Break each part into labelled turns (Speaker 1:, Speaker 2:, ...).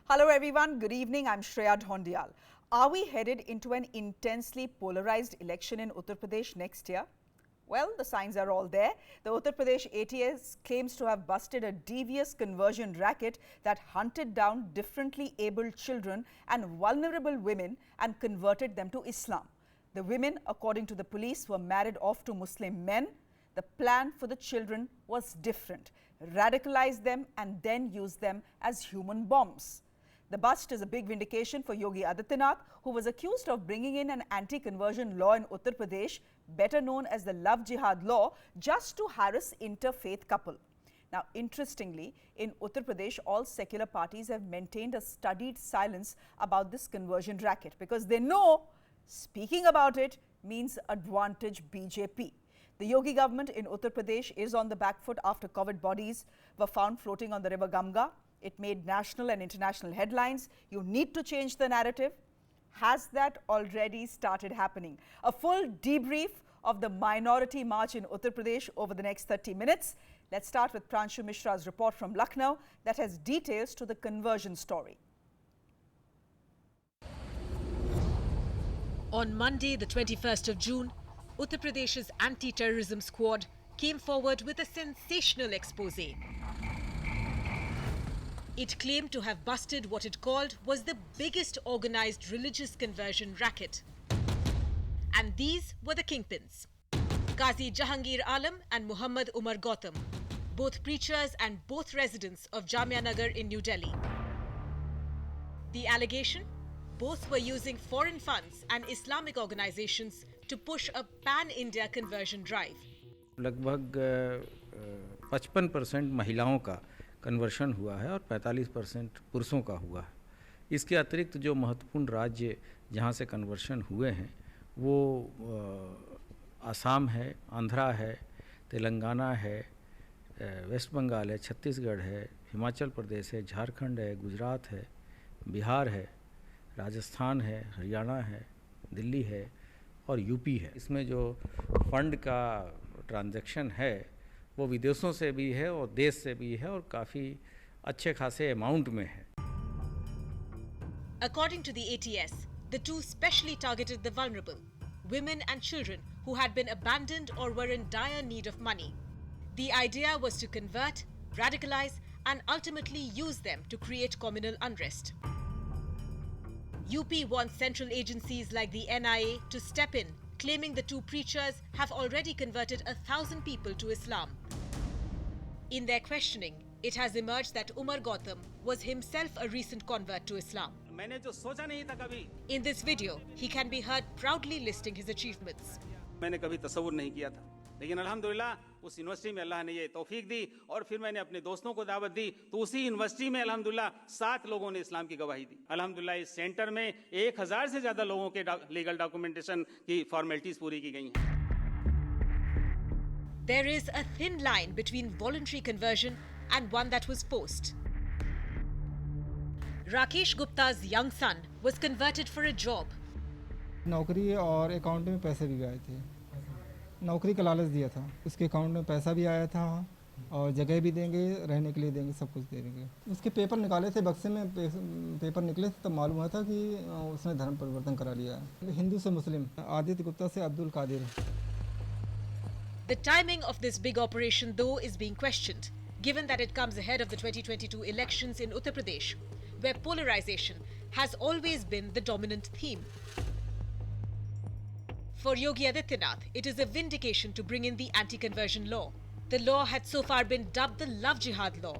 Speaker 1: Hello everyone, good evening. I'm Shreya Dhondial. Are we headed into an intensely polarized election in Uttar Pradesh next year? Well, the signs are all there. The Uttar Pradesh ATS claims to have busted a devious conversion racket that hunted down differently abled children and vulnerable women and converted them to Islam. The women, according to the police, were married off to Muslim men. The plan for the children was different: radicalize them and then use them as human bombs. The bust is a big vindication for Yogi Adityanath, who was accused of bringing in an anti-conversion law in Uttar Pradesh, better known as the Love Jihad law, just to harass interfaith couple. Now, interestingly, in Uttar Pradesh, all secular parties have maintained a studied silence about this conversion racket because they know speaking about it means advantage BJP. The Yogi government in Uttar Pradesh is on the back foot after COVID bodies were found floating on the river Ganga. It made national and international headlines. You need to change the narrative. Has that already started happening? A full debrief of the minority march in Uttar Pradesh over the next 30 minutes. Let's start with Pranshu Mishra's report from Lucknow that has details to the conversion story.
Speaker 2: On Monday, the 21st of June, Uttar Pradesh's anti-terrorism squad came forward with a sensational expose. It claimed to have busted what it called was the biggest organized religious conversion racket. And these were the kingpins: Qazi Jahangir Alam and Muhammad Umar Gautam, both preachers and both residents of Jamia Nagar in New Delhi. The allegation? Both were using foreign funds and Islamic organizations to push a pan-India conversion drive.
Speaker 3: लगभग 55% महिलाओं का conversion हुआ है और 45% पुरुषों का हुआ है। इसके अतिरिक्त जो महत्वपूर्ण राज्य जहाँ से कन्वर्शन हुए हैं वो आसाम है, आंध्रा है, तेलंगाना है, वेस्ट बंगाल है, छत्तीसगढ़ है, हिमाचल प्रदेश है, झारखंड है, गुजरात है, बिहार है, राजस्थान है, हरियाणा है, दिल्ली है और यूपी है। इसमें जो फंड का ट्रांजैक्शन है वो विदेशों से भी है और देश से भी है और काफ़ी अच्छे खासे अमाउंट में है।
Speaker 2: According to the ATS, the two specially targeted the vulnerable, women and children who had been abandoned or were in dire need of money. The idea was to convert, radicalize and ultimately use them to create communal unrest. UP wants central agencies like the NIA to step in, claiming the two preachers have already converted 1,000 people to Islam. In their questioning, it has emerged that Umar Gautam was himself a recent convert to Islam.
Speaker 4: मैंने जो सोचा नहीं था कभी,
Speaker 2: In this video, he can be heard proudly listing his achievements.
Speaker 4: मैंने कभी तसव्वुर नहीं किया था, लेकिन अल्हम्दुलिल्लाह उस यूनिवर्सिटी में अल्लाह ने ये तौफीक दी और फिर मैंने अपने दोस्तों को दावत दी तो उसी यूनिवर्सिटी में अल्हम्दुलिल्लाह 7 लोगों ने इस्लाम की गवाही दी। अल्हम्दुलिल्लाह इस सेंटर में 1000 से ज्यादा लोगों के लीगल डॉक्यूमेंटेशन की फॉर्मेलिटीज पूरी की गई हैं।
Speaker 2: There is a thin line between voluntary conversion and one that was forced. Rakesh Gupta's young son was converted for a job.
Speaker 5: नौकरी और अकाउंट में पैसे भी आए थे। नौकरी का लालच दिया था, उसके अकाउंट में पैसा भी आया था और जगह भी देंगे, रहने के लिए देंगे, सब कुछ दे देंगे। उसके पेपर निकाले थे, बक्से में पेपर निकले थे, तब मालूम हुआ था कि उसने धर्म परिवर्तन करा लिया है, हिंदू से मुस्लिम, आदित्य गुप्ता से Abdul Qadir.
Speaker 2: The timing of this big operation, though, is being questioned, given that it comes ahead of the 2022 elections in Uttar Pradesh, where polarization has always been the dominant theme. For Yogi Adityanath, it is a vindication to bring in the anti-conversion law. The law had so far been dubbed the Love Jihad law,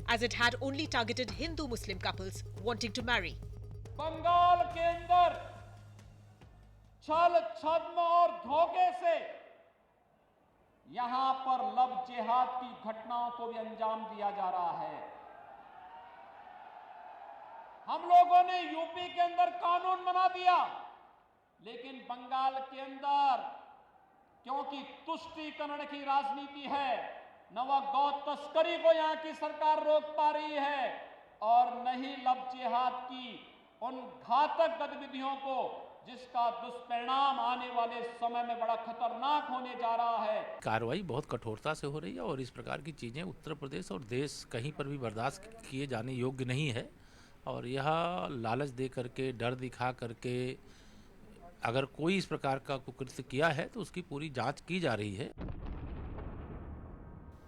Speaker 2: as it had only targeted Hindu-Muslim couples wanting to marry.
Speaker 6: Bengal के अंदर छल छद्म और धोखे से यहां पर love जिहाद की घटनाओं को भी अंजाम दिया जा रहा है। हम लोगों ने यूपी के अंदर कानून बना दिया, लेकिन बंगाल के अंदर क्योंकि तुष्टीकरण की राजनीति है, न वह गौ तस्करी को यहां की सरकार रोक पा रही है और न ही लव जिहाद की उन घातक गतिविधियों को जिसका दुष्परिणाम आने वाले समय में बड़ा खतरनाक होने जा रहा है।
Speaker 7: कार्रवाई बहुत कठोरता से हो रही है और इस प्रकार की चीज़ें उत्तर प्रदेश और देश कहीं पर भी बर्दाश्त किए जाने योग्य नहीं है। और यह लालच दे करके, डर दिखा करके अगर कोई इस प्रकार का कुकृत्य किया है तो उसकी पूरी जांच की जा रही है।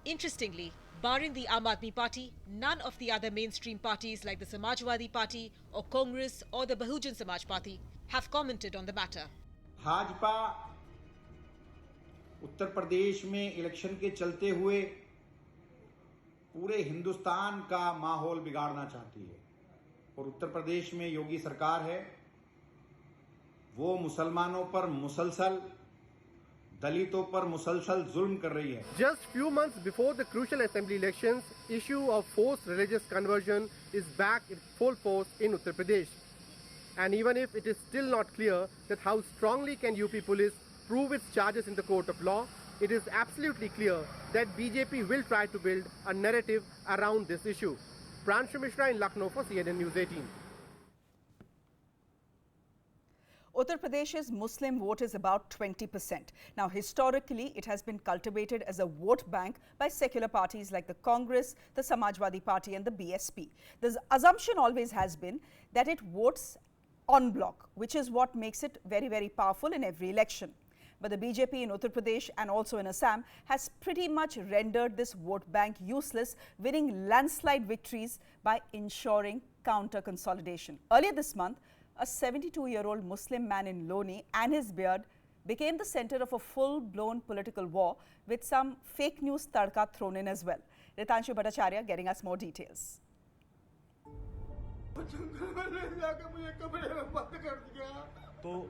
Speaker 2: Interestingly, barring the Aam Aadmi Party, none of the other mainstream parties like the Samajwadi Party or Congress or the Bahujan Samaj Party have commented on the matter.
Speaker 8: Bhajpa Uttar Pradesh में इलेक्शन के चलते हुए पूरे हिंदुस्तान का माहौल बिगाड़ना चाहती है और उत्तर प्रदेश में योगी सरकार है वो मुसलमानों पर मुसलसल, दलितों पर मुसलसल जुल्म कर रही है।
Speaker 9: Just few months before the crucial assembly elections, issue of forced religious conversion is back in full force in Uttar Pradesh. And even if it is still not clear that how strongly can UP police prove its charges in the court of law, it is absolutely clear that BJP will try to build a narrative around this issue. Pranshu Mishra in Lucknow for CNN News 18.
Speaker 1: Uttar Pradesh's Muslim vote is about 20%. Now, historically, it has been cultivated as a vote bank by secular parties like the Congress, the Samajwadi Party and the BSP. The assumption always has been that it votes en bloc, which is what makes it very, very powerful in every election. But the BJP in Uttar Pradesh and also in Assam has pretty much rendered this vote bank useless, winning landslide victories by ensuring counter-consolidation. Earlier this month, a 72-year-old Muslim man in Loni and his beard became the center of a full-blown political war with some fake news tadka thrown in as well. Ritanshu Bhattacharya getting us more details.
Speaker 10: तो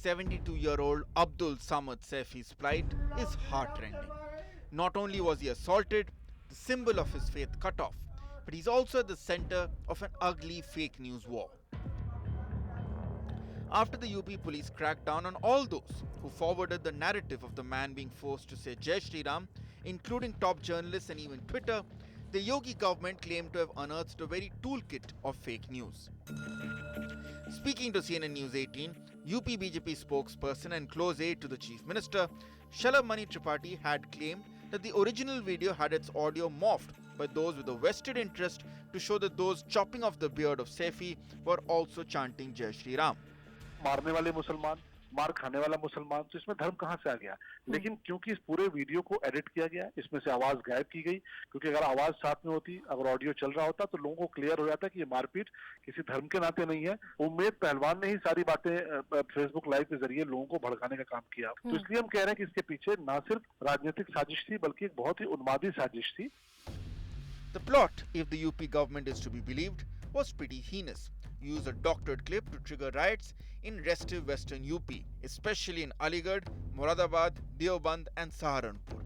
Speaker 10: 72-year-old Abdul Samad Saifi's plight is heart-rending. Not only was he assaulted, the symbol of his faith cut off, but he's also at the center of an ugly fake news war. After the UP police cracked down on all those who forwarded the narrative of the man being forced to say Jai Shri Ram, including top journalists and even Twitter, the Yogi government claimed to have unearthed a very toolkit of fake news. Speaking to CNN News 18, UP BJP spokesperson and close aide to the Chief Minister, Shalabh Mani Tripathi had claimed that the original video had its audio morphed by those with a vested interest to show that those chopping off the beard of Saifi were also chanting Jai Shri Ram.
Speaker 11: मारने वाले मुसलमान, मार खाने वाला मुसलमान, तो इसमें धर्म कहां से आ गया? लेकिन क्योंकि इस पूरे वीडियो को एडिट किया गया, इसमें से आवाज गायब की गई, क्योंकि अगर आवाज साथ में होती, अगर ऑडियो चल रहा होता तो लोगों को क्लियर हो जाता कि ये मारपीट किसी धर्म के नाते नहीं है। उम्मेद पहलवान ने ही सारी बातें फेसबुक लाइव के जरिए लोगों को भड़काने का काम किया। तो इसलिए हम कह रहे हैं कि इसके पीछे ना सिर्फ राजनीतिक साजिश थी, बल्कि एक बहुत ही उन्मादी साजिश थी।
Speaker 10: The plot, if the UP government is to be believed, was pretty heinous. Use a doctored clip to trigger riots in restive western UP, especially in Aligarh, Moradabad, Deoband and Saharanpur.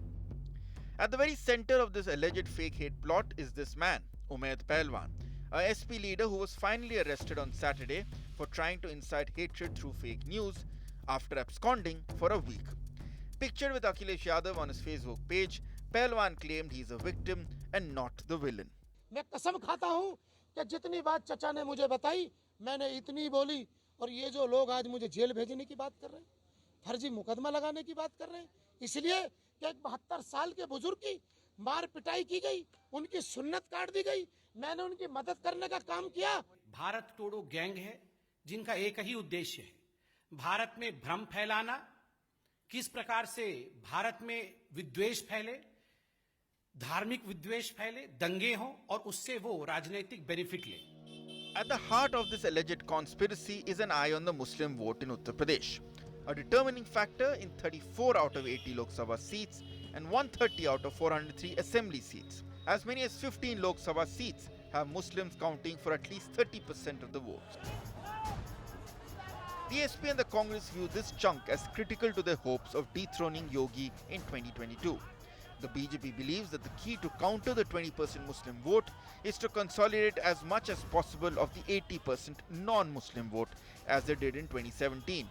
Speaker 10: At the very center of this alleged fake hate plot is this man, Umaid Pahalwan, a SP leader who was finally arrested on Saturday for trying to incite hatred through fake news after absconding for a week. Pictured with Akhilesh Yadav on his Facebook page, Pahalwan claimed he is a victim and not the villain.
Speaker 12: मैं कसम खाता हूं कि जितनी बात चचा ने मुझे बताई मैंने इतनी बोली और ये जो लोग आज मुझे जेल भेजने की बात कर रहे हैं, फर्जी मुकदमा लगाने की बात कर रहे हैं, इसलिए कि एक 72 साल के बुजुर्ग की मार पिटाई की गई, उनकी सुन्नत काट दी गई, मैंने उनकी मदद करने का काम किया।
Speaker 13: भारत तोड़ो गैंग है जिनका एक ही उद्देश्य है, भारत में भ्रम फैलाना, किस प्रकार से भारत में विद्वेष फैले, धार्मिक विद्वेष फैले, दंगे हों और उससे वो राजनीतिक बेनिफिट ले।
Speaker 10: At the heart of this alleged conspiracy is an eye on the Muslim vote in Uttar Pradesh, a determining factor in 34 out of 80 Lok Sabha seats and 130 out of 403 assembly seats. As many as 15 Lok Sabha seats have Muslims counting for at least 30% of the votes. The SP and the Congress view this chunk as critical to their hopes of dethroning Yogi in 2022. The BJP believes that the key to counter the 20% Muslim vote is to consolidate as much as possible of the 80% non-Muslim vote as they did in 2017.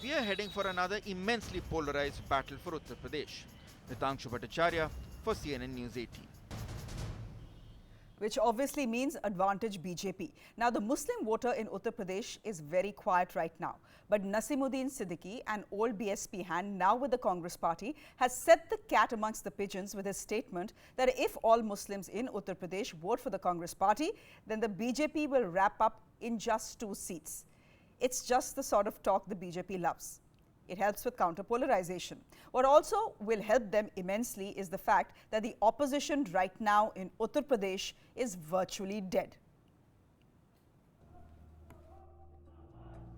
Speaker 10: We are heading for another immensely polarized battle for Uttar Pradesh. Ritanshu Bhattacharya for CNN News 18.
Speaker 1: which obviously means advantage BJP. Now, the Muslim voter in Uttar Pradesh is very quiet right now. But Nasimuddin Siddiqui, an old BSP hand now with the Congress party, has set the cat amongst the pigeons with his statement that if all Muslims in Uttar Pradesh vote for the Congress party, then the BJP will wrap up in just 2 seats. It's just the sort of talk the BJP loves. It helps with counter-polarization. What also will help them immensely is the fact that the opposition right now in Uttar Pradesh is virtually dead.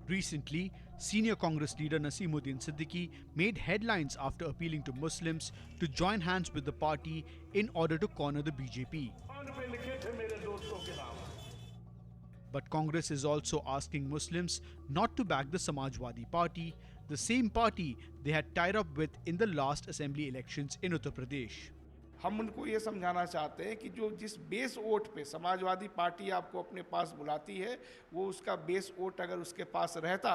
Speaker 14: Recently, senior Congress leader Nasimuddin Siddiqui made headlines after appealing to Muslims to join hands with the party in order to corner the BJP. But Congress is also asking Muslims not to back the Samajwadi Party, the same party they had tied up with in the last assembly elections in Uttar Pradesh.
Speaker 15: हम उनको ये समझाना चाहते हैं कि जो जिस base vote पे समाजवादी पार्टी आपको अपने पास बुलाती है, वो उसका बेस वोट अगर उसके पास रहता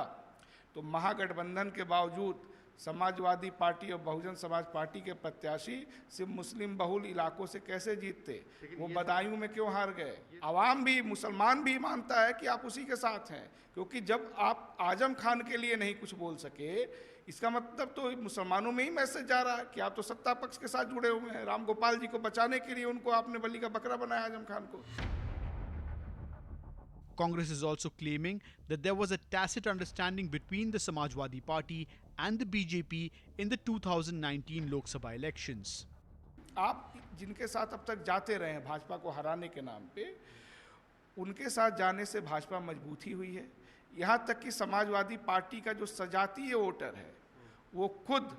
Speaker 15: तो महागठबंधन के बावजूद समाजवादी पार्टी और बहुजन समाज पार्टी के प्रत्याशी सिर्फ मुस्लिम बहुल इलाकों से कैसे जीतते, वो बदायूं में क्यों हार गए। आवाम भी, मुसलमान भी मानता है कि आप उसी के साथ हैं, क्योंकि जब आप आजम खान के लिए नहीं कुछ बोल सके, इसका मतलब तो मुसलमानों में ही मैसेज जा रहा है कि आप तो सत्ता पक्ष के साथ जुड़े हुए हैं। राम गोपाल जी को बचाने के लिए उनको आपने बलि का बकरा बनाया आजम खान को।
Speaker 14: Congress is also claiming that there was a tacit understanding between the Samajwadi Party and the BJP in the 2019 Lok Sabha elections.
Speaker 15: आप जिनके साथ अब तक जाते रहे हैं भाजपा को हराने के नाम पे, उनके साथ जाने से भाजपा मजबूती हुई है। यहाँ तक कि समाजवादी पार्टी का जो सजातीय वोटर है, वो खुद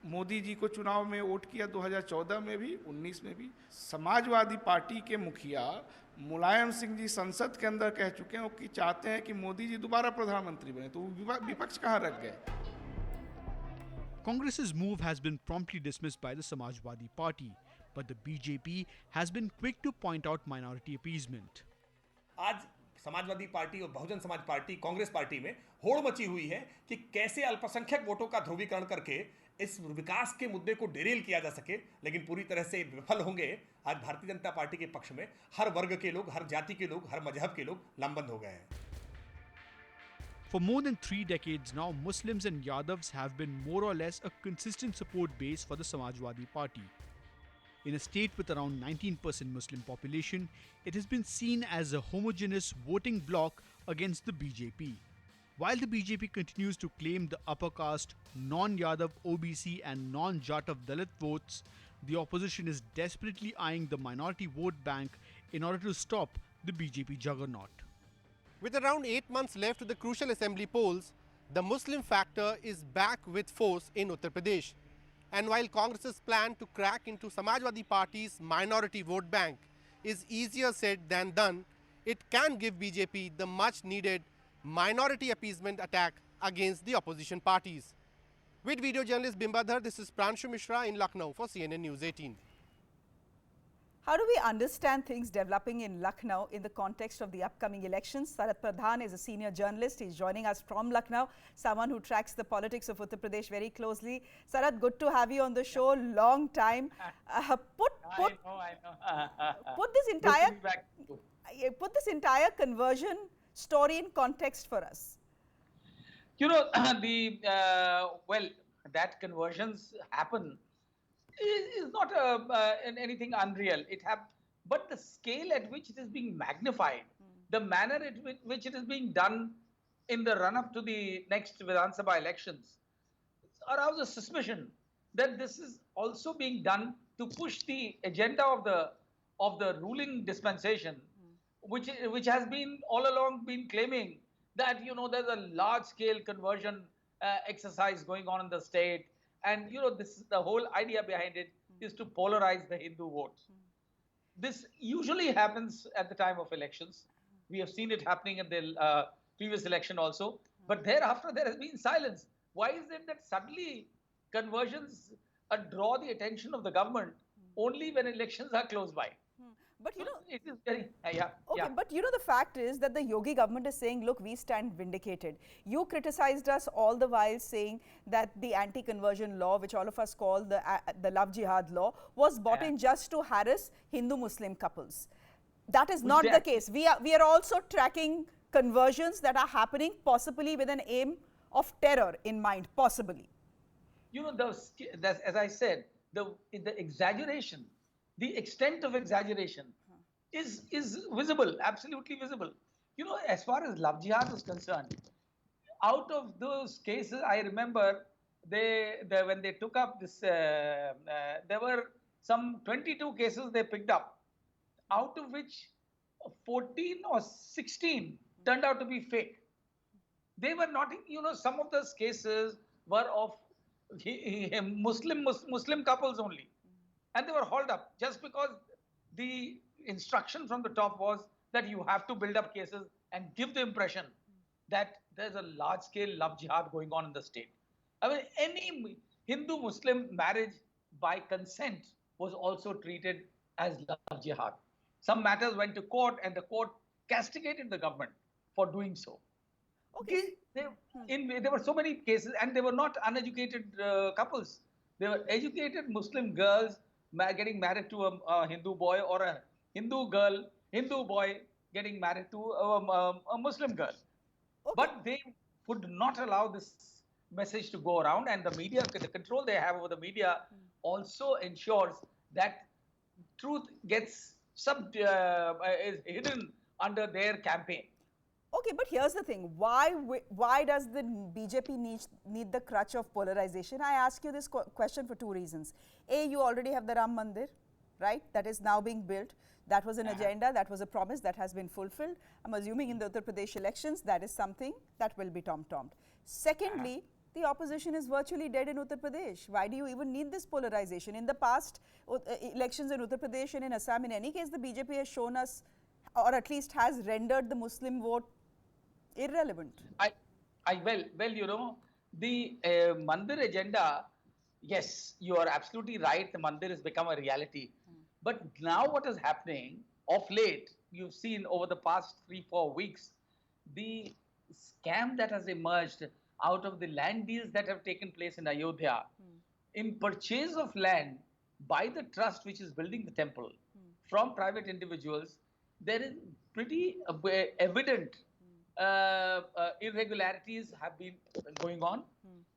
Speaker 15: मोदी जी को चुनाव में वोट किया 2014 में भी, 19 में भी। समाजवादी पार्टी के मुखिया मुलायम सिंह जी संसद के अंदर कह चुके हैं कि चाहते हैं कि मोदी जी दोबारा प्रधानमंत्री बने, तो विपक्ष कहाँ रख गए।
Speaker 14: Congress's move has been promptly dismissed by the Samajwadi Party, but the BJP has been quick to point out minority appeasement.
Speaker 16: आज समाजवादी पार्टी और बहुजन समाज पार्टी कांग्रेस पार्टी में होड़ मची हुई है कि कैसे अल्पसंख्यक वोटों का ध्रुवीकरण करके इस विकास के मुद्दे को डेरेल किया जा सके, लेकिन पूरी तरह से विफल होंगे। आज भारतीय जनता पार्टी के पक्ष में हर वर्ग के लोग, हर जाति के लोग, हर मजहब के लोग लामबंद हो गए हैं।
Speaker 14: For more than 3 decades now, Muslims and Yadavs have been more or less a consistent support base for the Samajwadi Party. In a state with around 19% Muslim population, it has been seen as a homogeneous voting bloc against the BJP. While the BJP continues to claim the upper caste, non-Yadav OBC and non-Jatav Dalit votes, the opposition is desperately eyeing the minority vote bank in order to stop the BJP juggernaut.
Speaker 9: With around 8 months left to the crucial assembly polls, the Muslim factor is back with force in Uttar Pradesh. And while Congress's plan to crack into Samajwadi Party's minority vote bank is easier said than done, it can give BJP the much needed minority appeasement attack against the opposition parties. With video journalist Bimbadhar, this is Pranshu Mishra in Lucknow for CNN News 18.
Speaker 1: How do we understand things developing in Lucknow in the context of the upcoming elections? Sarat Pradhan is a senior journalist. He's joining us from Lucknow, someone who tracks the politics of Uttar Pradesh very closely. Sarat, good to have you on the show. Long time. Put this entire conversion story in context for us.
Speaker 17: You know, that conversions happen is not anything unreal. But the scale at which it is being magnified, the manner at which it is being done in the run-up to the next Vidhan Sabha elections, arouse a suspicion that this is also being done to push the agenda of the ruling dispensation, which has been all along been claiming that, you know, there's a large-scale conversion exercise going on in the state. And, you know, the whole idea behind it is to polarize the Hindu vote. This usually happens at the time of elections. We have seen it happening in the previous election also. But thereafter, there has been silence. Why is it that suddenly conversions draw the attention of the government only when elections are close by?
Speaker 1: But you know,
Speaker 17: it is very,
Speaker 1: but you know, the fact is that the Yogi government is saying, look, we stand vindicated. You criticized us all the while saying that the anti-conversion law, which all of us call the love jihad law, was brought in just to harass Hindu-Muslim couples. That is not the case. We are also tracking conversions that are happening possibly with an aim of terror in mind, possibly.
Speaker 17: You know, as I said, the exaggeration, the extent of exaggeration is visible, absolutely visible. You know, as far as love jihad is concerned, out of those cases, I remember when they took up this, there were some 22 cases they picked up, out of which 14 or 16 turned out to be fake. They were not, you know, some of those cases were of Muslim couples only. And they were hauled up just because the instruction from the top was that you have to build up cases and give the impression that there's a large-scale love jihad going on in the state. I mean, any Hindu-Muslim marriage by consent was also treated as love jihad. Some matters went to court and the court castigated the government for doing so. Okay. There were so many cases, and they were not uneducated couples. They were educated Muslim girls getting married to a Hindu boy, or a Hindu boy getting married to a Muslim girl. Okay. But they would not allow this message to go around, and the media, the control they have over the media also ensures that truth gets is hidden under their campaign.
Speaker 1: Okay, but here's the thing. Why does the BJP need the crutch of polarization? I ask you this question for two reasons. A, you already have the Ram Mandir, right? That is now being built. That was an agenda, that was a promise that has been fulfilled. I'm assuming in the Uttar Pradesh elections, that is something that will be tom-tommed. Secondly, the opposition is virtually dead in Uttar Pradesh. Why do you even need this polarization? In the past elections in Uttar Pradesh and in Assam, in any case, the BJP has shown us, or at least has rendered the Muslim vote irrelevant.
Speaker 17: Well, you know, the Mandir agenda, yes, you are absolutely right. The Mandir has become a reality. But now what is happening of late, you've seen over the past 3-4 weeks, the scam that has emerged out of the land deals that have taken place in Ayodhya, in purchase of land by the trust which is building the temple from private individuals, there is pretty evident irregularities have been going on,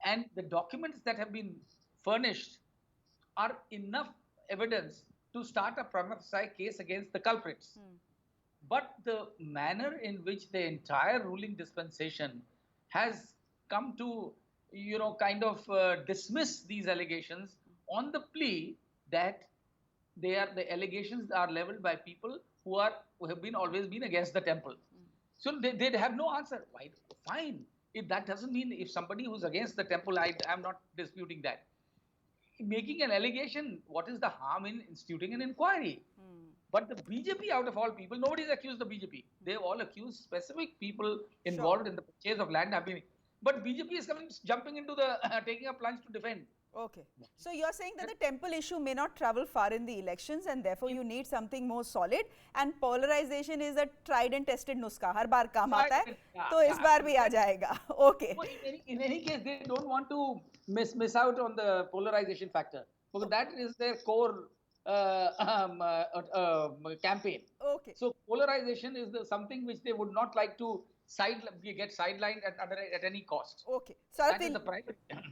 Speaker 17: and the documents that have been furnished are enough evidence to start a prima facie case against the culprits. But the manner in which the entire ruling dispensation has come to, you know, kind of dismiss these allegations on the plea that the allegations are leveled by people who have always been against the temple. So they have no answer. Why? Fine. If that doesn't mean, if somebody who's against the temple, I am not disputing that. Making an allegation, what is the harm in instituting an inquiry? But the BJP, out of all people, nobody's accused the BJP. They've all accused specific people involved in the purchase of land. But BJP is jumping into the, taking a plunge to defend.
Speaker 1: Okay. So you're saying that the temple issue may not travel far in the elections, and therefore you need something more solid, and polarization is a tried and tested nuska. Har baar kaam aata hai, to is baar bhi aa jayega. Okay.
Speaker 17: In any case, they don't want to miss out on the polarization factor, because that is their core campaign.
Speaker 1: Okay.
Speaker 17: So polarization is something which they would not like to get sidelined at any cost.
Speaker 1: Okay. So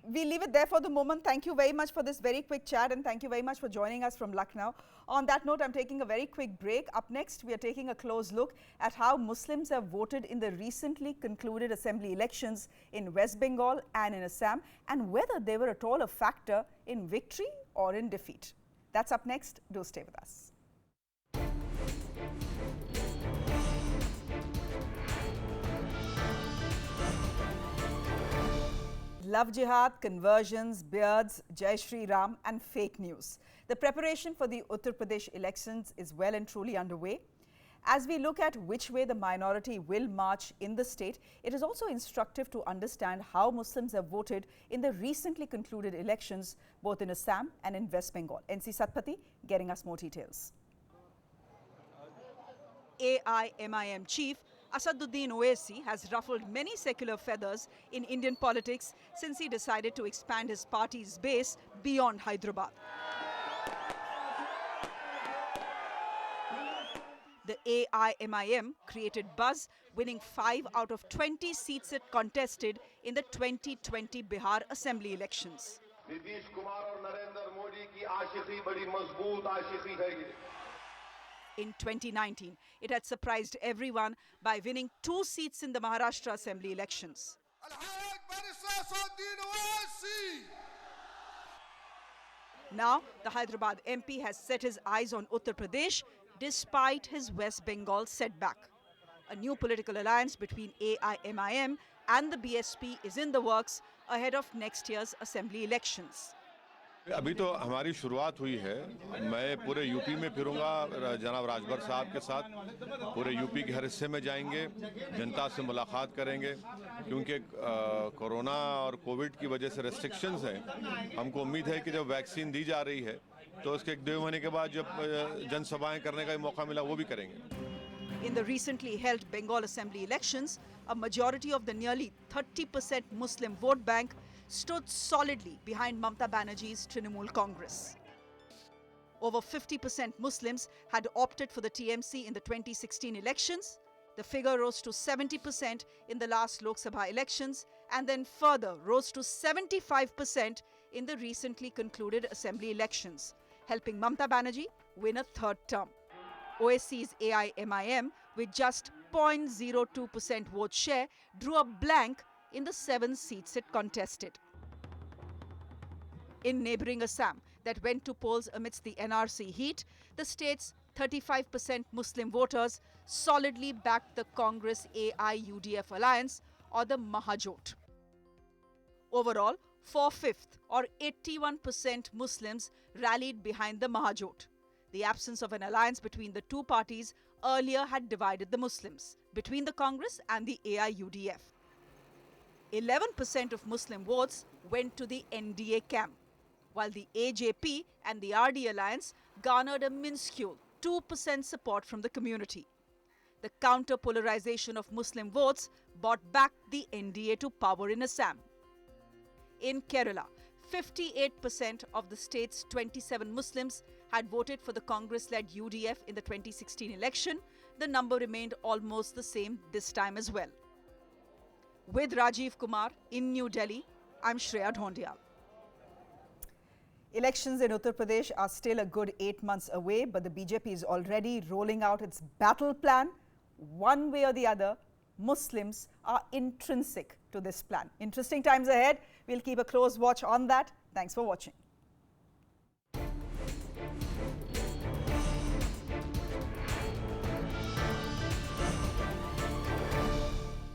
Speaker 1: we'll leave it there for the moment. Thank you very much for this very quick chat, and thank you very much for joining us from Lucknow. On that note, I'm taking a very quick break. Up next, we are taking a close look at how Muslims have voted in the recently concluded assembly elections in West Bengal and in Assam, and whether they were at all a factor in victory or in defeat. That's up next. Do stay with us. Love jihad, conversions, beards, Jai Shri Ram and fake news. The preparation for the Uttar Pradesh elections is well and truly underway. As we look at which way the minority will march in the state, it is also instructive to understand how Muslims have voted in the recently concluded elections, both in Assam and in West Bengal. NC Satpathy getting us more details. AIMIM chief Asaduddin Owaisi has ruffled many secular feathers in Indian politics since he decided to expand his party's base beyond Hyderabad. The AIMIM created buzz, winning 5 out of 20 seats it contested in the 2020 Bihar Assembly elections.
Speaker 18: Nitish Kumar और नरेंद्र मोदी की आशिकी बड़ी मजबूत आशिकी है।
Speaker 1: In 2019, it had surprised everyone by winning 2 seats in the Maharashtra Assembly elections. Now, the Hyderabad MP has set his eyes on Uttar Pradesh despite his West Bengal setback. A new political alliance between AIMIM and the BSP is in the works ahead of next year's assembly elections.
Speaker 19: अभी तो हमारी शुरुआत हुई है। मैं पूरे UP में फिरूंगा जनाब राजभर साहब के साथ। पूरे यूपी के हर हिस्से में जाएंगे, जनता से मुलाकात करेंगे, क्योंकि कोरोना और कोविड की वजह से रेस्ट्रिक्शंस हैं। हमको उम्मीद है कि जब वैक्सीन दी जा रही है तो उसके 1-2 महीने के बाद जब जनसभाएं करने का मौका मिला वो भी करेंगे।
Speaker 1: In the recently held Bengal Assembly elections, a majority of the nearly 30% Muslim vote bank stood solidly behind Mamata Banerjee's Trinamool Congress. Over 50% Muslims had opted for the TMC in the 2016 elections. The figure rose to 70% in the last Lok Sabha elections and then further rose to 75% in the recently concluded assembly elections, helping Mamata Banerjee win a 3rd term. OSC's AIMIM, with just 0.02% vote share, drew a blank in the 7 seats it contested. In neighbouring Assam, that went to polls amidst the NRC heat, the state's 35% Muslim voters solidly backed the Congress AIUDF alliance, or the Mahajot. Overall, 4/5 or 81% Muslims rallied behind the Mahajot. The absence of an alliance between the two parties earlier had divided the Muslims between the Congress and the AIUDF. 11% of Muslim votes went to the NDA camp, while the AJP and the RD alliance garnered a minuscule 2% support from the community. The counter-polarization of Muslim votes brought back the NDA to power in Assam. In Kerala, 58% of the state's 27 Muslims had voted for the Congress-led UDF in the 2016 election. The number remained almost the same this time as well. With Rajiv Kumar in New Delhi, I'm Shreya Dhondiyal. Elections in Uttar Pradesh are still a good 8 months away, but the BJP is already rolling out its battle plan. One way or the other, Muslims are intrinsic to this plan. Interesting times ahead. We'll keep a close watch on that. Thanks for watching.